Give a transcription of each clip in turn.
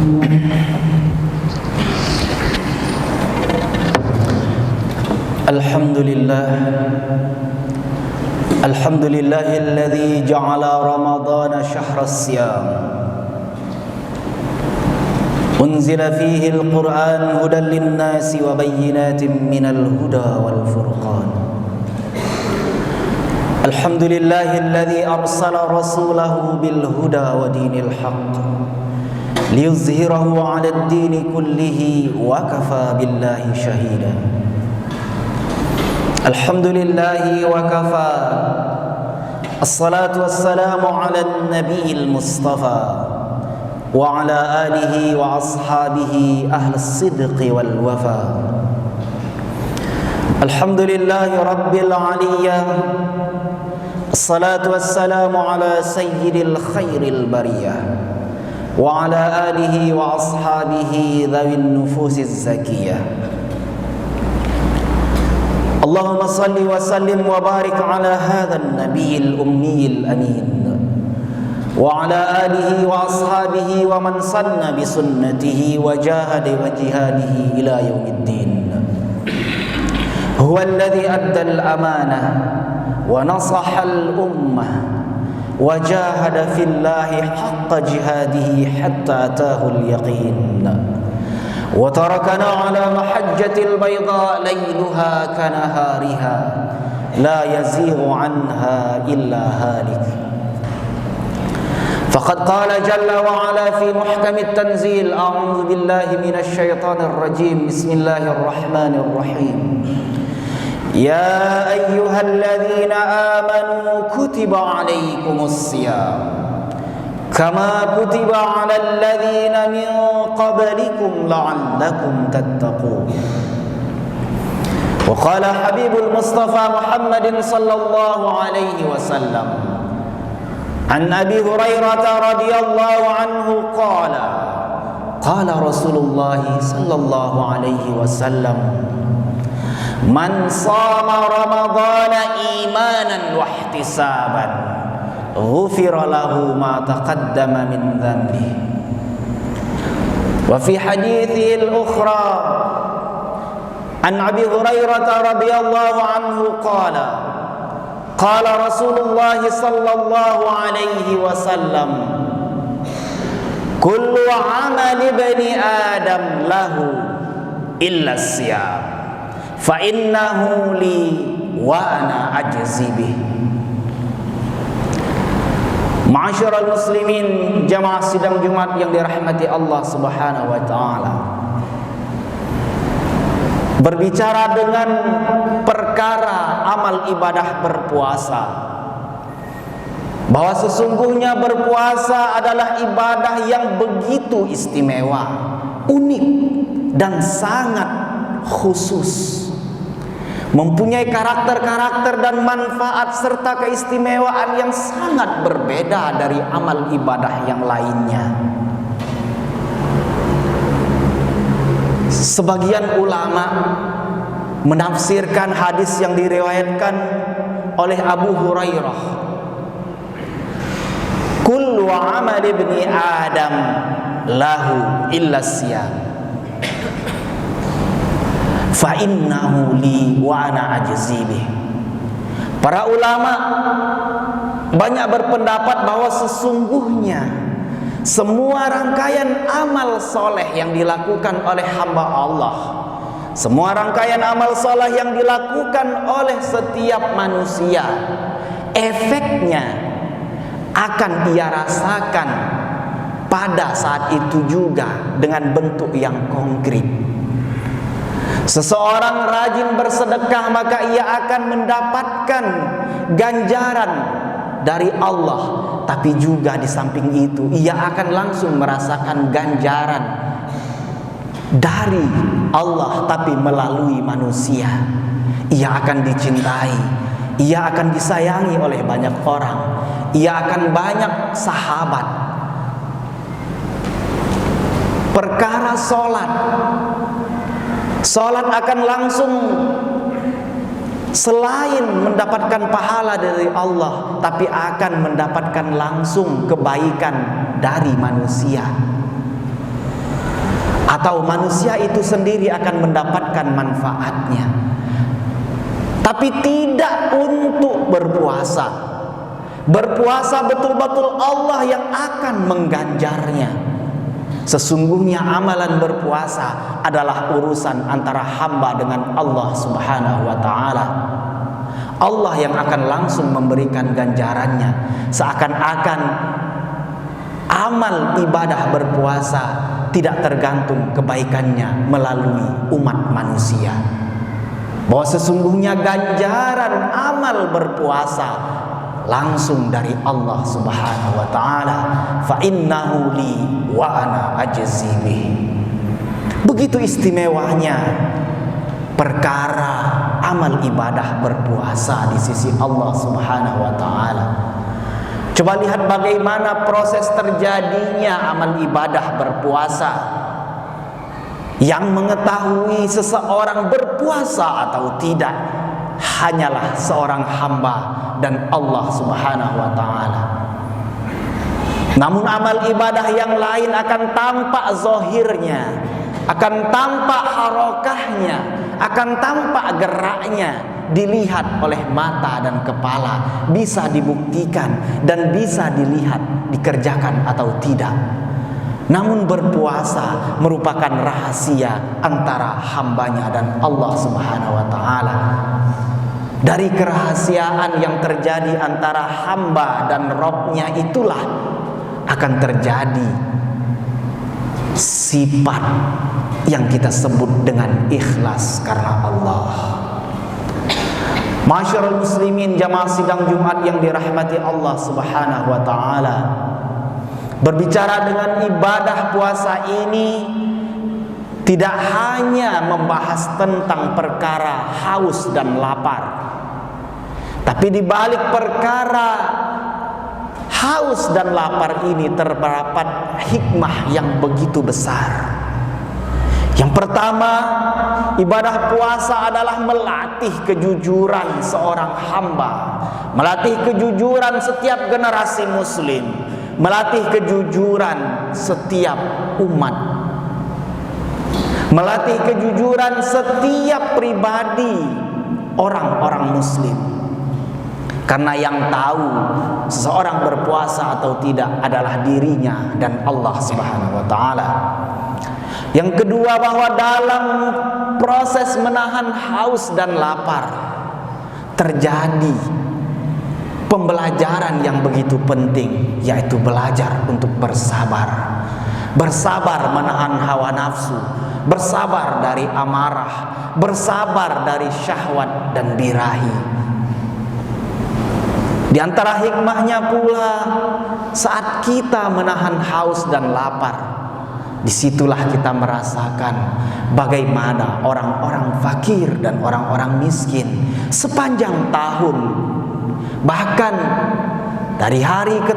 Alhamdulillahilladzi ja'ala Ramadhana syahras siyam unzila fihi al-Qur'an hudan lin-nasi wa bayyinatin minal huda wal furqan. Alhamdulillahilladzi arsala rasulahu bil huda wa dinil haqq liyuzhirahu 'ala ad-dini kullihi wa kafa billahi shahida. Alhamdulillahi wa kafa. Assalatu wassalamu ala nabiyil mustafa wa ala alihi wa ashabihi ahli sidqi wal wafa. Alhamdulillahi rabbil aliyah. Assalatu wassalamu ala sayyidil khairil bariyah wa ala alihi wa ashabihi dhawin nufusiz zakiyah. Allahumma salli wa sallim wa barik ala hadha an-nabiyil ummiyil amin wa ala alihi wa ashabihi wa man sanna bi sunnatihi wa jahada wa jihadihi ila yaumiddin. Huwa alladhi adda al-amanah wa nasaha al-ummah wa jahada fillahi haqqa jihadihi hatta ataahu al-yaqin. وتركنا على محجة البيضاء ليلها كنهارها لا يزيغ عنها إلا هالك. فقد قال جل وعلا في محكم التنزيل: أعوذ بالله من الشيطان الرجيم بسم الله الرحمن الرحيم. يا أيها الذين آمنوا كتب عليكم الصيام كما كتب على الذين من قبلكم لعلكم تتقون. وقال حبيب المصطفى محمد صلى الله عليه وسلم عن أبي هريرة رضي الله عنه قال قال رسول الله صلى الله عليه وسلم: من صام رمضان إيمانا واحتسابا ghufira lahu ma taqaddama min dhanbi. Wa fi hadithihi al-ukhra an Abi Hurairah radhiyallahu anhu qala qala Rasulullah sallallahu alaihi wasallam: kullu amali bani adam lahu illa as-siyam fa innahu li wa ana ajzi bih. Ma'asyiral muslimin, jamaah sidang Jumat yang dirahmati Allah Subhanahu wa taala. Berbicara dengan perkara amal ibadah berpuasa, bahwa sesungguhnya berpuasa adalah ibadah yang begitu istimewa, unik dan sangat khusus, mempunyai karakter-karakter dan manfaat serta keistimewaan yang sangat berbeda dari amal ibadah yang lainnya. Sebagian ulama menafsirkan hadis yang diriwayatkan oleh Abu Hurairah, kullu amal ibni adam lahu illa siyam fa innahu li wa ana ajzi bih. Para ulama banyak berpendapat bahwa sesungguhnya semua rangkaian amal soleh yang dilakukan oleh hamba Allah, semua rangkaian amal soleh yang dilakukan oleh setiap manusia, efeknya akan ia rasakan pada saat itu juga dengan bentuk yang konkret. Seseorang rajin bersedekah, maka ia akan mendapatkan ganjaran dari Allah. Tapi juga di samping itu, ia akan langsung merasakan ganjaran dari Allah, tapi melalui manusia. Ia akan dicintai, ia akan disayangi oleh banyak orang, ia akan banyak sahabat. Perkara Salat akan langsung, selain mendapatkan pahala dari Allah, tapi akan mendapatkan langsung kebaikan dari manusia. atau manusia itu sendiri akan mendapatkan manfaatnya, tapi tidak untuk berpuasa. Berpuasa betul-betul Allah yang akan mengganjarnya. Sesungguhnya amalan berpuasa adalah urusan antara hamba dengan Allah Subhanahu wa ta'ala. Allah yang akan langsung memberikan ganjarannya. Seakan-akan amal ibadah berpuasa tidak tergantung kebaikannya melalui umat manusia. Bahwa sesungguhnya ganjaran amal berpuasa langsung dari Allah Subhanahu wa ta'ala. Fa innahu li wa ana ajzi bih. Begitu istimewanya perkara amal ibadah berpuasa di sisi Allah Subhanahu wa ta'ala. Coba lihat bagaimana proses terjadinya amal ibadah berpuasa. Yang mengetahui seseorang berpuasa atau tidak hanyalah seorang hamba dan Allah Subhanahu wa ta'ala. Namun amal ibadah yang lain akan tampak zahirnya, akan tampak harokahnya, akan tampak geraknya, dilihat oleh mata dan kepala, bisa dibuktikan dan bisa dilihat dikerjakan atau tidak. Namun berpuasa merupakan rahasia antara hambanya dan Allah Subhanahu wa ta'ala. Dari kerahasiaan yang terjadi antara hamba dan Rabb-nya itulah akan terjadi sifat yang kita sebut dengan ikhlas karena Allah. Masyarul muslimin, jamaah sidang Jumat yang dirahmati Allah Subhanahu wa ta'ala. Berbicara dengan ibadah puasa ini tidak hanya membahas tentang perkara haus dan lapar, tapi di balik perkara haus dan lapar ini terdapat hikmah yang begitu besar. Yang pertama, ibadah puasa adalah melatih kejujuran seorang hamba, melatih kejujuran setiap generasi muslim, melatih kejujuran setiap umat, melatih kejujuran setiap pribadi orang-orang muslim. Karena yang tahu seseorang berpuasa atau tidak adalah dirinya dan Allah Subhanahu wa ta'ala. Yang kedua, bahwa dalam proses menahan haus dan lapar terjadi pembelajaran yang begitu penting, yaitu belajar untuk bersabar. Bersabar menahan hawa nafsu, bersabar dari amarah, bersabar dari syahwat dan birahi. Di antara hikmahnya pula, saat kita menahan haus dan lapar, disitulah kita merasakan bagaimana orang-orang fakir dan orang-orang miskin sepanjang tahun, bahkan dari hari ke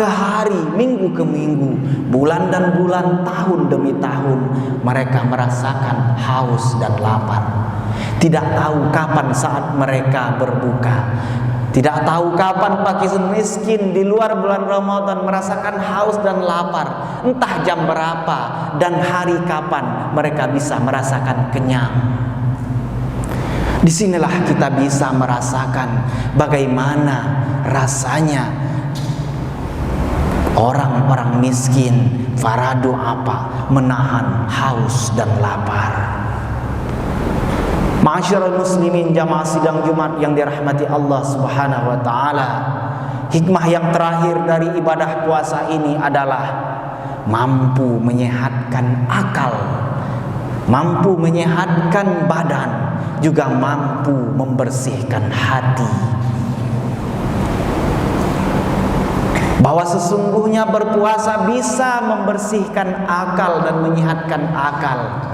hari, minggu ke minggu, bulan dan bulan, tahun demi tahun, mereka merasakan haus dan lapar. Tidak tahu kapan saat mereka berbuka, tidak tahu kapan fakir miskin di luar bulan Ramadan merasakan haus dan lapar, entah jam berapa dan hari kapan mereka bisa merasakan kenyang. Disinilah kita bisa merasakan bagaimana rasanya orang-orang miskin, faradu apa, menahan haus dan lapar. Ma'asyiral muslimin, jamaah sidang Jumat yang dirahmati Allah Subhanahu wa ta'ala. Hikmah yang terakhir dari ibadah puasa ini adalah mampu menyehatkan akal, mampu menyehatkan badan, juga mampu membersihkan hati. Bahwa sesungguhnya berpuasa bisa membersihkan akal dan menyehatkan akal.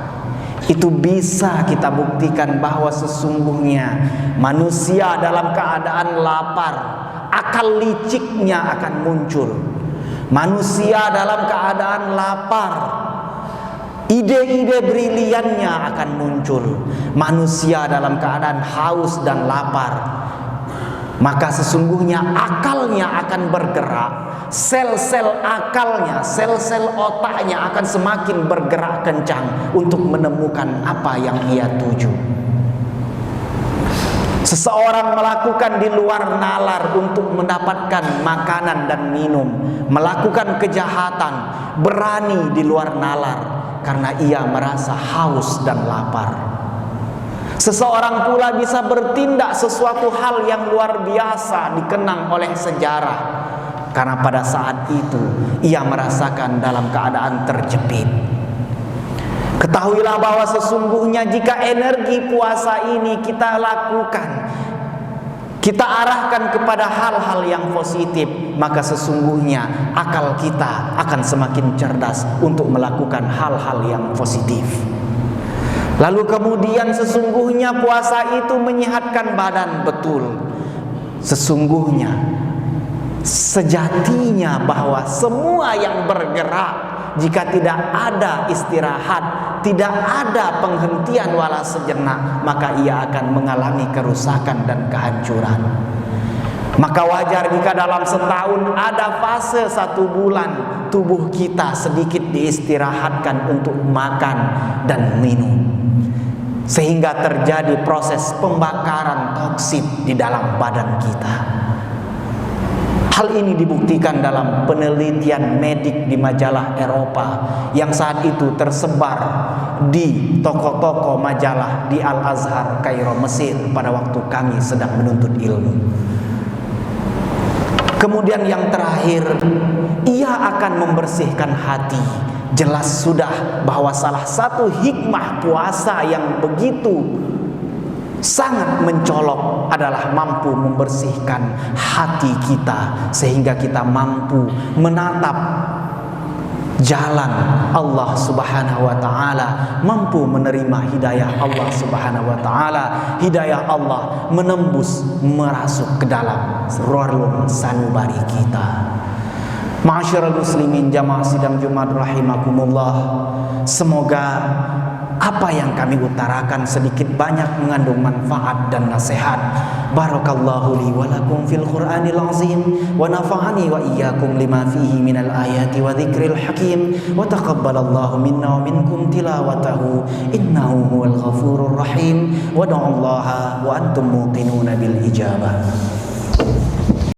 Itu bisa kita buktikan bahwa sesungguhnya manusia dalam keadaan lapar, akal liciknya akan muncul. Manusia dalam keadaan lapar, ide-ide briliannya akan muncul. Manusia dalam keadaan haus dan lapar, maka sesungguhnya akalnya akan bergerak, sel-sel akalnya, sel-sel otaknya akan semakin bergerak kencang untuk menemukan apa yang ia tuju. Seseorang melakukan di luar nalar untuk mendapatkan makanan dan minum, melakukan kejahatan, berani di luar nalar karena ia merasa haus dan lapar. Seseorang pula bisa bertindak sesuatu hal yang luar biasa dikenang oleh sejarah karena pada saat itu ia merasakan dalam keadaan terjepit. Ketahuilah bahwa sesungguhnya jika energi puasa ini kita lakukan, kita arahkan kepada hal-hal yang positif, maka sesungguhnya akal kita akan semakin cerdas untuk melakukan hal-hal yang positif. Lalu kemudian sesungguhnya puasa itu menyehatkan badan, betul. Sesungguhnya sejatinya bahwa semua yang bergerak, jika tidak ada istirahat, tidak ada penghentian wala sejenak, maka ia akan mengalami kerusakan dan kehancuran. Maka wajar jika dalam setahun ada fase 1 bulan tubuh kita sedikit diistirahatkan untuk makan dan minum, sehingga terjadi proses pembakaran toksit di dalam badan kita. Hal ini dibuktikan dalam penelitian medik di majalah Eropa yang saat itu tersebar di toko-toko majalah di Al-Azhar, Kairo, Mesir pada waktu kami sedang menuntut ilmu. Kemudian yang terakhir, ia akan membersihkan hati. Jelas sudah bahwa salah satu hikmah puasa yang begitu sangat mencolok adalah mampu membersihkan hati kita, sehingga kita mampu menatap jalan Allah Subhanahu wa taala, mampu menerima hidayah Allah Subhanahu wa taala. Hidayah Allah menembus, merasuk ke dalam relung sanubari kita. Ma'asyiral muslimin jamaah sidang Jumat rahimakumullah, semoga apa yang kami utarakan sedikit banyak mengandung manfaat dan nasihat. Barakallahu li wa lakum fil Qur'anil azim wa nafa'ani wa iyyakum lima fihi minal ayati wa dzikril hakim wa taqabbalallahu minna wa minkum tilawatahu innahu huwal ghafurur rahim wa da'ullaha wa antum muqinuna bil ijabah.